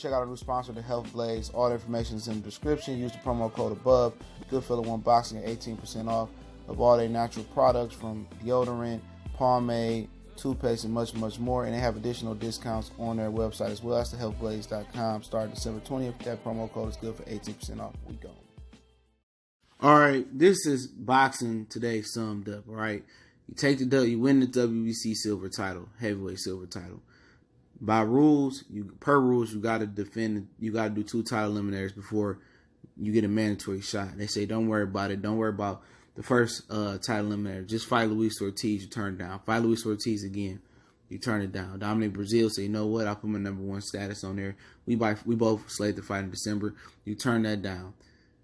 check out our new sponsor, the Health Blaze. All the information is in the description. Use the promo code above. Goodfellow Boxing at 18% off of all their natural products from deodorant, pomade, toothpaste, and much, much more. And they have additional discounts on their website as well. That's thehealthblaze.com. Starting December 20th. That promo code is good for 18% off. We go. All right, this is boxing today summed up. All right, you take the W, you win the WBC silver title, heavyweight silver title. By rules, you got to defend. You got to do 2 title eliminators before you get a mandatory shot. They say don't worry about it. Don't worry about the first title eliminator. Just fight Luis Ortiz. You turn it down. Fight Luis Ortiz again. You turn it down. Dominic Breazeale say, you know what? I'll put my #1 status on there. We both slated to fight in December. You turn that down.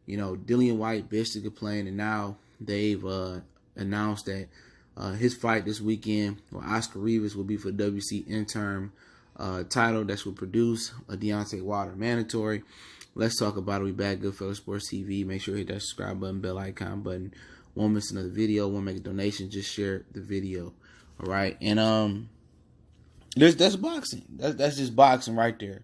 You know, Dillian Whyte bitched to complain, and now they've announced that his fight this weekend with Oscar Rivas will be for the WBC interim title that will produce a Deontay Wilder mandatory. Let's talk about it. We back, Goodfellow Sports TV. Make sure you hit that subscribe button, bell icon button. Won't miss another video. Won't make a donation. Just share the video. All right, and that's boxing. That's just boxing right there.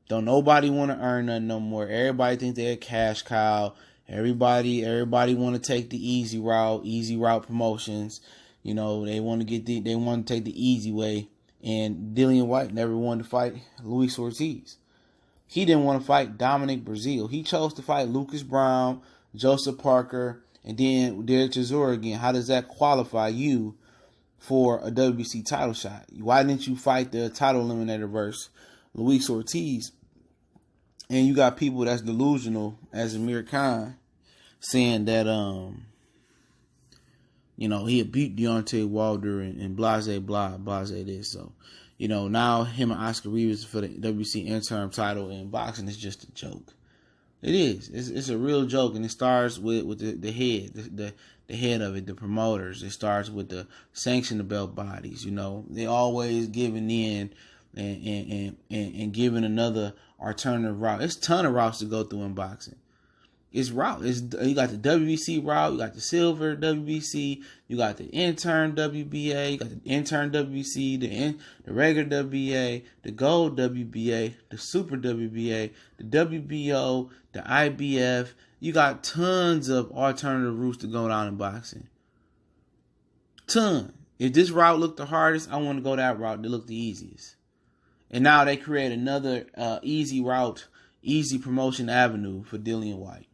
Don't nobody want to earn nothing no more. Everybody think they're a cash cow. Everybody want to take the easy route promotions. You know, they want to take the easy way. And Dillian Whyte never wanted to fight Luis Ortiz. He didn't want to fight Dominic Breazeale. He chose to fight Lucas Brown, Joseph Parker, and then Derek Chisora again. How does that qualify you for a WBC title shot? Why didn't you fight the title eliminator versus Luis Ortiz? And you got people that's delusional as Amir Khan saying that you know, he had beat Deontay Wilder and blase this. So, you know, now him and Oscar Rivas for the WBC interim title in boxing is just a joke. It is. It's a real joke, and it starts with the head, the head of it, the promoters. It starts with the sanction belt bodies. You know, they always giving in and giving another alternative route. There's a ton of routes to go through in boxing. It's route. You got the WBC route, you got the silver WBC, you got the intern WBA, you got the intern WBC, the regular WBA, the gold WBA, the super WBA, the WBO, the IBF. You got tons of alternative routes to go down in boxing. Ton. If this route looked the hardest, I want to go that route that looked the easiest. And now they create another easy route, easy promotion avenue for Dillian Whyte.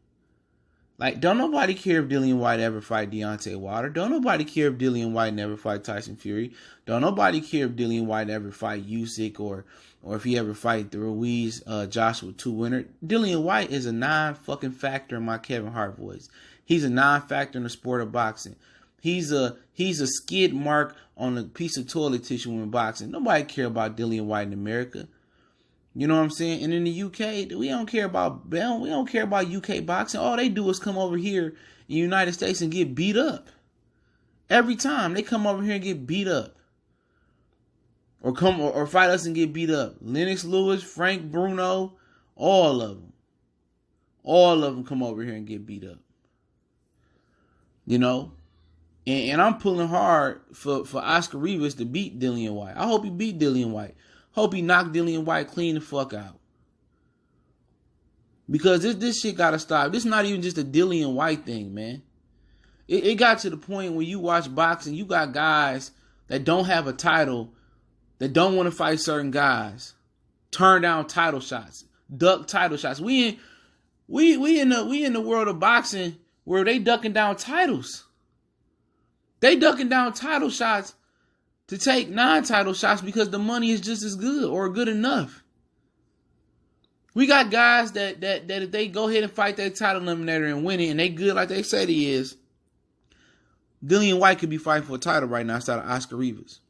Like, don't nobody care if Dillian Whyte ever fight Deontay Wilder. Don't nobody care if Dillian Whyte never fight Tyson Fury. Don't nobody care if Dillian Whyte ever fight Usyk or if he ever fight the Ruiz Joshua 2 winner. Dillian Whyte is a non-fucking factor in my Kevin Hart voice. He's a non-factor in the sport of boxing. He's a skid mark on a piece of toilet tissue in boxing. Nobody care about Dillian Whyte in America. You know what I'm saying? And in the UK, we don't care about UK boxing. All they do is come over here in the United States and get beat up. Every time they come over here and get beat up. Or fight us and get beat up. Lennox Lewis, Frank Bruno, all of them. All of them come over here and get beat up. You know? And I'm pulling hard for Oscar Rivas to beat Dillian Whyte. I hope he beat Dillian Whyte. Hope he knocked Dillian Whyte clean the fuck out. Because this shit gotta stop. This is not even just a Dillian Whyte thing, man. It got to the point where you watch boxing, you got guys that don't have a title, that don't want to fight certain guys, turn down title shots, duck title shots. We in the world of boxing where they ducking down titles. They ducking down title shots to take non-title shots because the money is just as good or good enough. We got guys that if they go ahead and fight that title eliminator and win it, and they good like they said he is, Dillian Whyte could be fighting for a title right now instead of Oscar Rivas.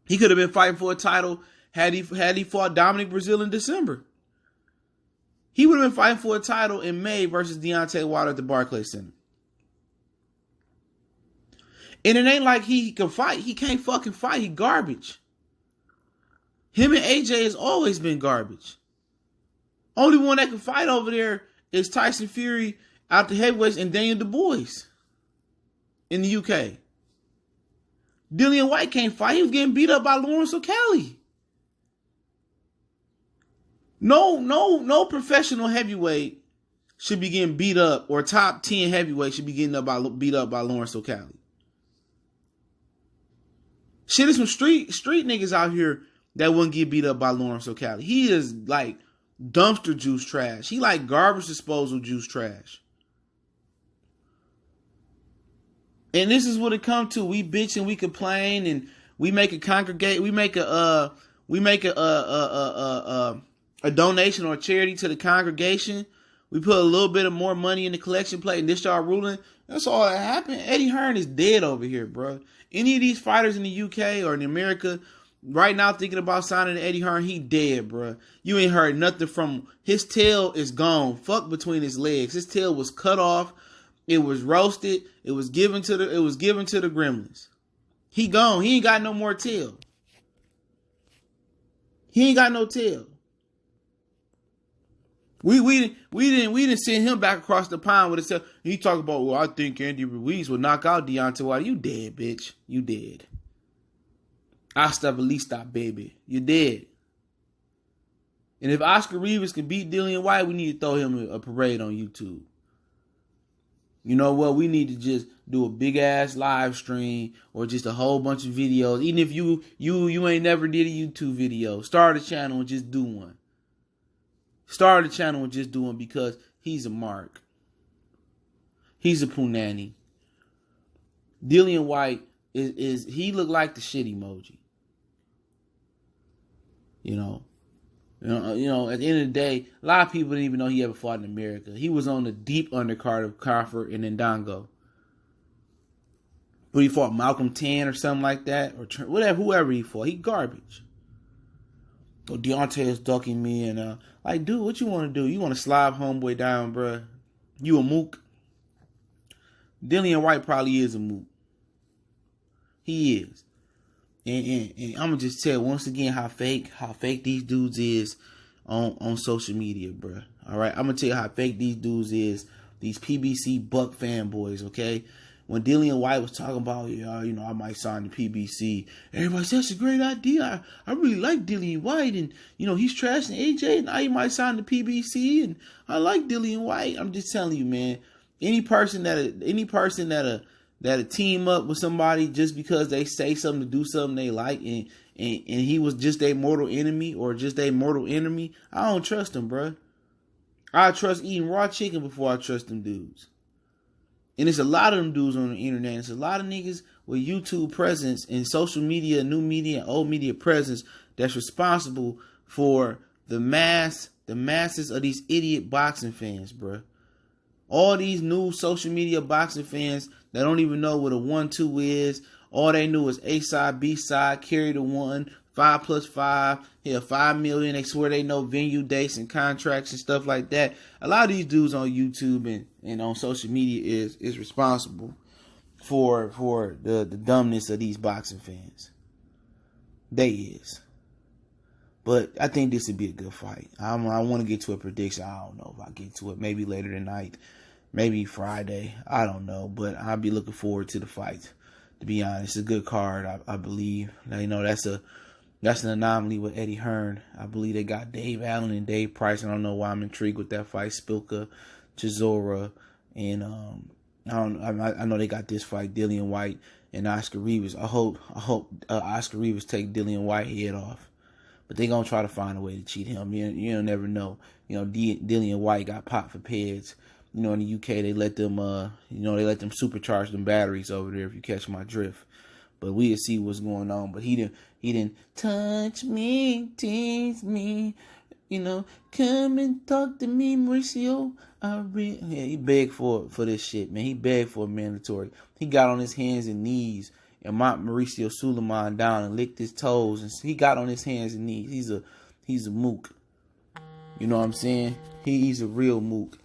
He could have been fighting for a title had he fought Dominic Breazeale in December. He would have been fighting for a title in May versus Deontay Wilder at the Barclays Center. And it ain't like he can fight. He can't fucking fight. He garbage. Him and AJ has always been garbage. Only one that can fight over there is Tyson Fury out the heavyweights and Daniel Dubois in the UK. Dillian Whyte can't fight. He was getting beat up by Lawrence O'Kelly. No professional heavyweight should be getting beat up, or top 10 heavyweight should be getting beat up by Lawrence O'Callaghan. Shit, there's some street niggas out here that wouldn't get beat up by Lawrence O'Callaghan. He is like dumpster juice trash. He like garbage disposal juice trash. And this is what it come to. We bitch and we complain and we make a congregate. We make a donation or a charity to the congregation. We put a little bit of more money in the collection plate and this start ruling. That's all that happened. Eddie Hearn is dead over here, bro. Any of these fighters in the UK or in America right now thinking about signing to Eddie Hearn, he dead, bro. You ain't heard nothing from him. His tail is gone. Fuck between his legs. His tail was cut off. It was roasted. It was given to the gremlins. He gone. He ain't got no more tail. He ain't got no tail. We didn't send him back across the pond with himself. He talk about, well, I think Andy Ruiz will knock out Deontay Whyte. You dead, bitch. You dead. Hasta Vista, baby. You dead. And if Oscar Rivas can beat Dillian Whyte, we need to throw him a parade on YouTube. You know what? We need to just do a big ass live stream or just a whole bunch of videos. Even if you ain't never did a YouTube video, start a channel and just do one. Start a channel and just do one because he's a mark. He's a punani. Dillian Whyte is he look like the shit emoji. You know, at the end of the day, a lot of people didn't even know he ever fought in America. He was on the deep undercard of Crawford and Ndongo. But he fought Malcolm Tan or something like that, or whoever he fought. He garbage. So Deontay is ducking me and like, dude, what you want to do? You want to slide homeboy down, bruh? You a mook? Dillian Whyte probably is a mook. He is. And I'm gonna just tell you once again how fake these dudes is on social media, bruh. All right, I'm gonna tell you how fake these dudes is. These PBC Buck fanboys, okay? When Dillian Whyte was talking about, I might sign the PBC, everybody said, that's a great idea. I really like Dillian Whyte, and he's trashing AJ, and now he might sign the PBC, and I like Dillian Whyte. I'm just telling you, man. Any person that'll team up with somebody just because they say something to do something they like, and he was just a mortal enemy or just a mortal enemy, I don't trust him, bruh. I trust eating raw chicken before I trust them dudes. And there's a lot of them dudes on the internet. There's a lot of niggas with YouTube presence and social media, new media, and old media presence that's responsible for the masses of these idiot boxing fans, bruh. All these new social media boxing fans that don't even know what a 1-2 is. All they knew is A side, B side, carry the one, 5 plus 5, here $5 million. They swear they know venue dates and contracts and stuff like that. A lot of these dudes on YouTube and on social media is responsible for the dumbness of these boxing fans. They is. But I think this would be a good fight. I want to get to a prediction. I don't know if I get to it. Maybe later tonight. Maybe Friday. I don't know. But I'll be looking forward to the fight. To be honest, it's a good card, I believe. Now, that's an anomaly with Eddie Hearn. I believe they got Dave Allen and Dave Price. I don't know why I'm intrigued with that fight. Spilka, Chisora, and I know they got this fight, Dillian Whyte and Oscar Rivas. I hope Oscar Rivas take Dillian Whyte head off. But they gonna try to find a way to cheat him. You never know. Dillian Whyte got popped for peds. In the UK they let them supercharge them batteries over there, if you catch my drift. But we'll see what's going on. But he didn't touch me, tease me, come and talk to me, Mauricio. He begged for this shit, man. He begged for a mandatory. He got on his hands and knees and mopped Mauricio Suleiman down and licked his toes. And he got on his hands and knees. He's a mook. You know what I'm saying? He's a real mook.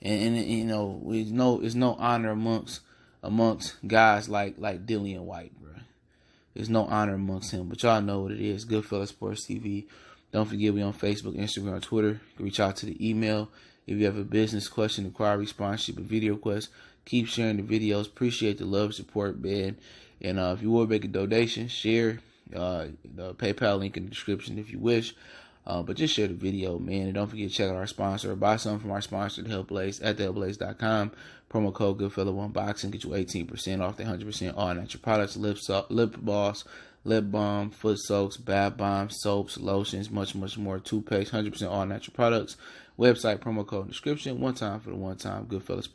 And there's no honor amongst guys like Dillian Whyte, bro. There's no honor amongst him. But y'all know what it is. Goodfellas Sports TV. Don't forget we on Facebook, Instagram, Twitter. You can reach out to the email. If you have a business question, inquiry, sponsorship, or video request, keep sharing the videos. Appreciate the love, support, man. And if you want to make a donation, share the PayPal link in the description if you wish. But just share the video, man. And don't forget to check out our sponsor or buy something from our sponsor, The Health Blaze, at thehellblaze.com. Promo code GoodFella1Boxing. Get you 18% off the 100% all natural products. Lip gloss, lip balm, foot soaks, bath bombs, soaps, lotions, much more. Toothpaste, 100% all natural products. Website, promo code in description. One time for the one time. Goodfellas.